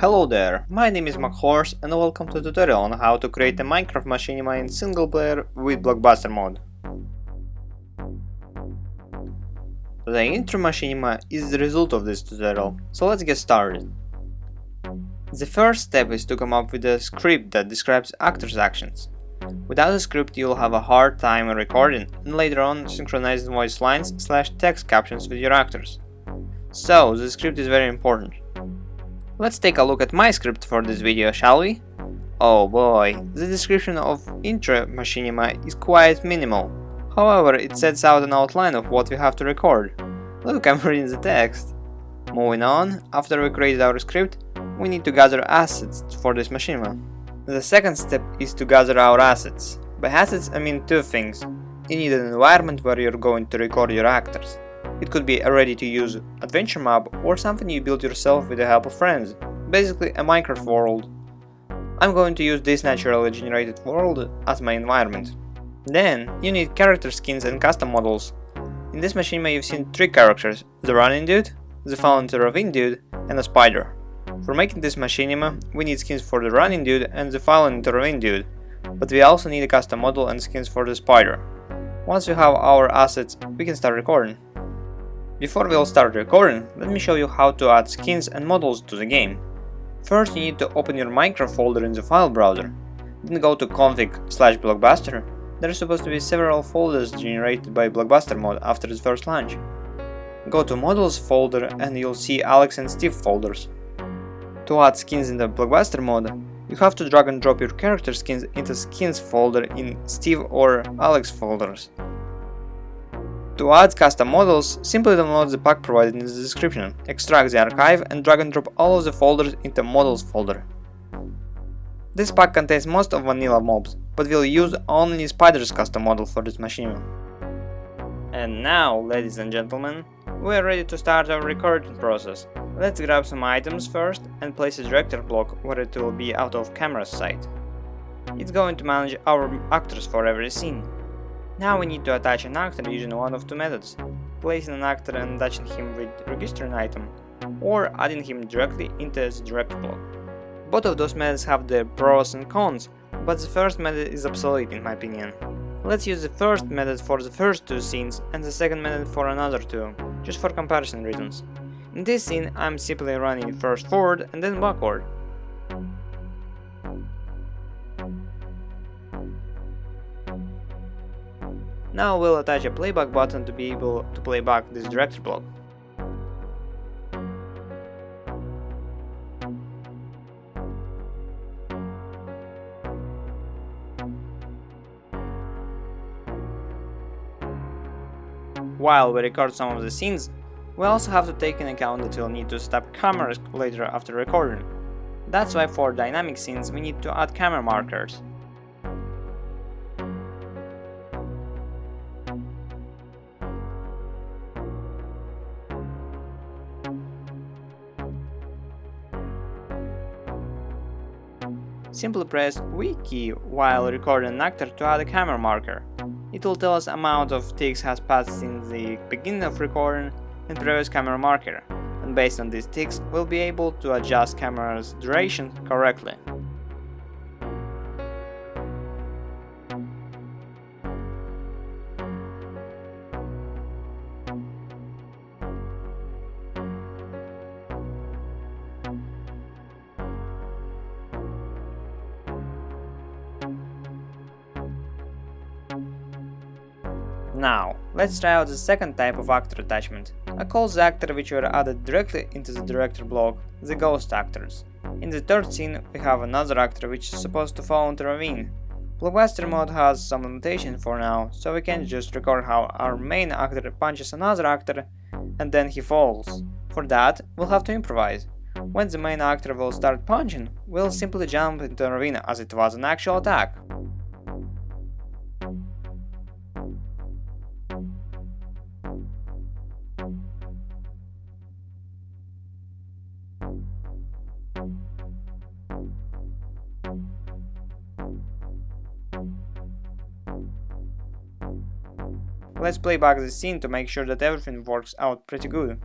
Hello there, my name is Horse and welcome to a tutorial on how to create a Minecraft Machinima in single player with Blockbuster mode. The intro Machinima is the result of this tutorial, so let's get started. The first step is to come up with a script that describes actors' actions. Without a script you'll have a hard time recording and later on synchronizing voice lines / text captions with your actors. So the script is very important. Let's take a look at my script for this video, shall we? Oh boy, the description of intro Machinima is quite minimal. However, it sets out an outline of what we have to record. Look, I'm reading the text. Moving on, after we created our script, we need to gather assets for this Machinima. The second step is to gather our assets. By assets I mean two things. You need an environment where you're going to record your actors. It could be a ready-to-use adventure map or something you build yourself with the help of friends, basically a Minecraft world. I'm going to use this naturally generated world as my environment. Then, you need character skins and custom models. In this Machinima you've seen three characters, the running dude, the fallen to ravine dude, and a spider. For making this Machinima, we need skins for the running dude and the fallen to ravine dude, but we also need a custom model and skins for the spider. Once we have our assets, we can start recording. Before we'll start recording, let me show you how to add skins and models to the game. First you need to open your Minecraft folder in the file browser, then go to config/blockbuster. There are supposed to be several folders generated by Blockbuster mod after its first launch. Go to models folder and you'll see Alex and Steve folders. To add skins in the Blockbuster mod, you have to drag and drop your character skins into skins folder in Steve or Alex folders. To add custom models, simply download the pack provided in the description, extract the archive and drag and drop all of the folders into models folder. This pack contains most of vanilla mobs, but we'll use only Spider's custom model for this Machinima. And now, ladies and gentlemen, we are ready to start our recording process. Let's grab some items first and place a director block where it will be out of camera sight. It's going to manage our actors for every scene. Now we need to attach an actor using one of two methods, placing an actor and attaching him with registering item, or adding him directly into the director block. Both of those methods have their pros and cons, but the first method is obsolete in my opinion. Let's use the first method for the first two scenes and the second method for another two, just for comparison reasons. In this scene I'm simply running first forward and then backward. Now we'll attach a playback button to be able to play back this director block. While we record some of the scenes, we also have to take into account that we'll need to stop cameras later after recording. That's why for dynamic scenes we need to add camera markers. Simply press wiki while recording an actor to add a camera marker. It will tell us amount of ticks has passed since the beginning of recording and previous camera marker, and based on these ticks we'll be able to adjust camera's duration correctly. Now, let's try out the second type of actor attachment. I call the actor which were added directly into the director block the ghost actors. In the third scene we have another actor which is supposed to fall into a ravine. Blockbuster mode has some limitation for now, so we can't just record how our main actor punches another actor and then he falls. For that, we'll have to improvise. When the main actor will start punching, we'll simply jump into a ravine as it was an actual attack. Let's play back the scene to make sure that everything works out pretty good.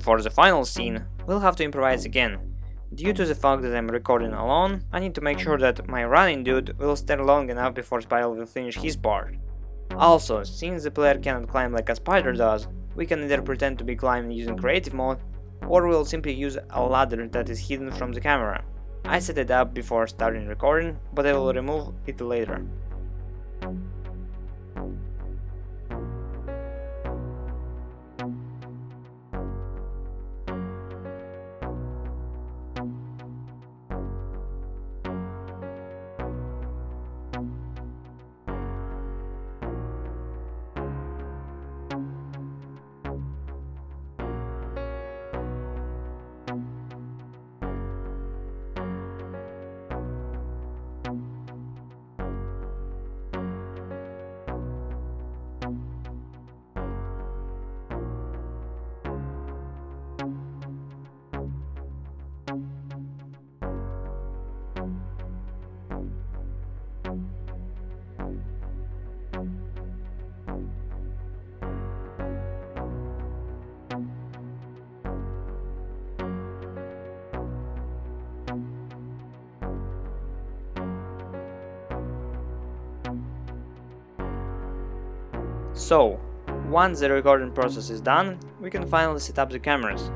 And for the final scene, we'll have to improvise again. Due to the fact that I'm recording alone, I need to make sure that my running dude will stay long enough before Spiral will finish his part. Also, since the player cannot climb like a spider does, we can either pretend to be climbing using creative mode, or we'll simply use a ladder that is hidden from the camera. I set it up before starting recording, but I will remove it later. So, once the recording process is done, we can finally set up the cameras.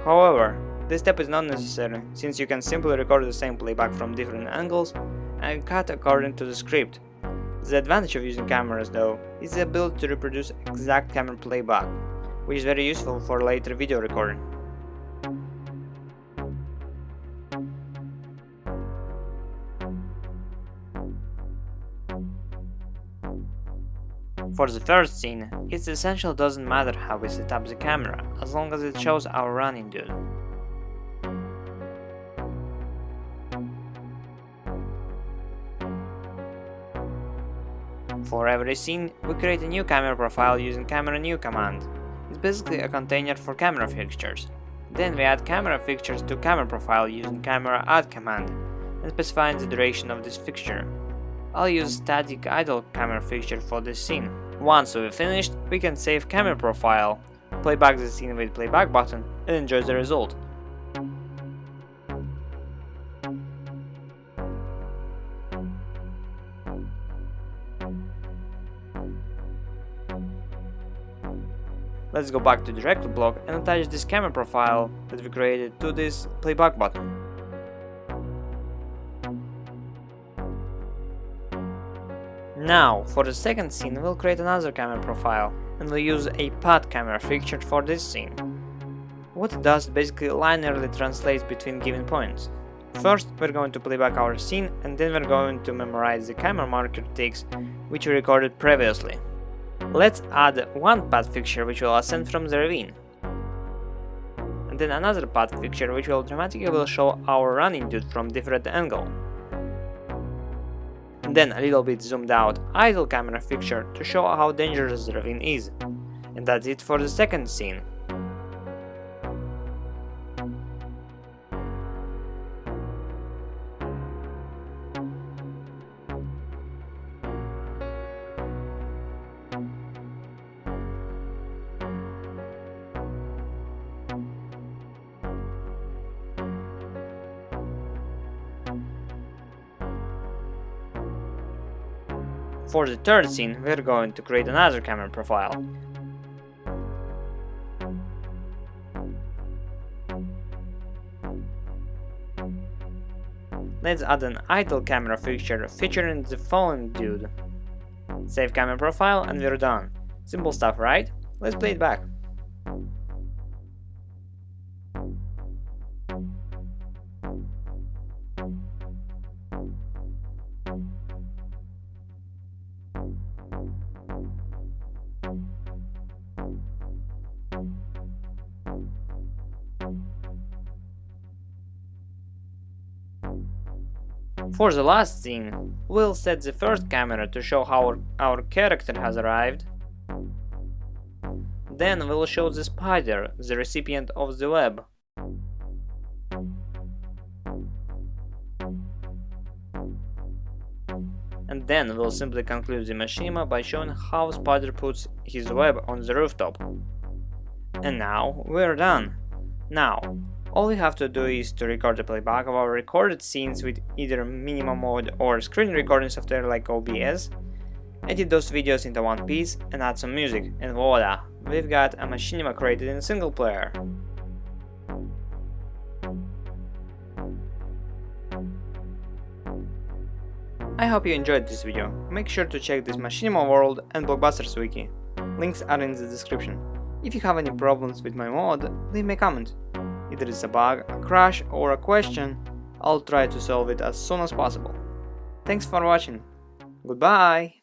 However, this step is not necessary, since you can simply record the same playback from different angles and cut according to the script. The advantage of using cameras, though, is the ability to reproduce exact camera playback, which is very useful for later video recording. For the first scene, it's essential doesn't matter how we set up the camera, as long as it shows our running dude. For every scene, we create a new camera profile using camera new command. It's basically a container for camera fixtures. Then we add camera fixtures to camera profile using camera add command, and specifying the duration of this fixture. I'll use static idle camera fixture for this scene. Once we've finished, we can save camera profile, playback the scene with playback button, and enjoy the result. Let's go back to director block and attach this camera profile that we created to this playback button. Now, for the second scene, we'll create another camera profile, and we'll use a path camera fixture for this scene. What it does basically linearly translates between given points. First, we're going to playback our scene, and then we're going to memorize the camera marker ticks which we recorded previously. Let's add one path fixture which will ascend from the ravine, and then another path fixture which will dramatically show our running dude from different angle. And then a little bit zoomed out idle camera fixture to show how dangerous the ravine is. And that's it for the second scene. For the third scene, we're going to create another camera profile. Let's add an idle camera fixture featuring the fallen dude. Save camera profile and we're done. Simple stuff, right? Let's play it back. For the last scene, we'll set the first camera to show how our character has arrived. Then we'll show the spider, the recipient of the web. And then we'll simply conclude the Machinima by showing how spider puts his web on the rooftop. And now we're done. Now, all we have to do is to record the playback of our recorded scenes with either Machinima mode or screen recording software like OBS, edit those videos into one piece and add some music, and voila, we've got a Machinima created in single player. I hope you enjoyed this video. Make sure to check this Machinima world and Blockbuster's wiki. Links are in the description. If you have any problems with my mod, leave me a comment. Either it's a bug, a crash, or a question, I'll try to solve it as soon as possible. Thanks for watching. Goodbye!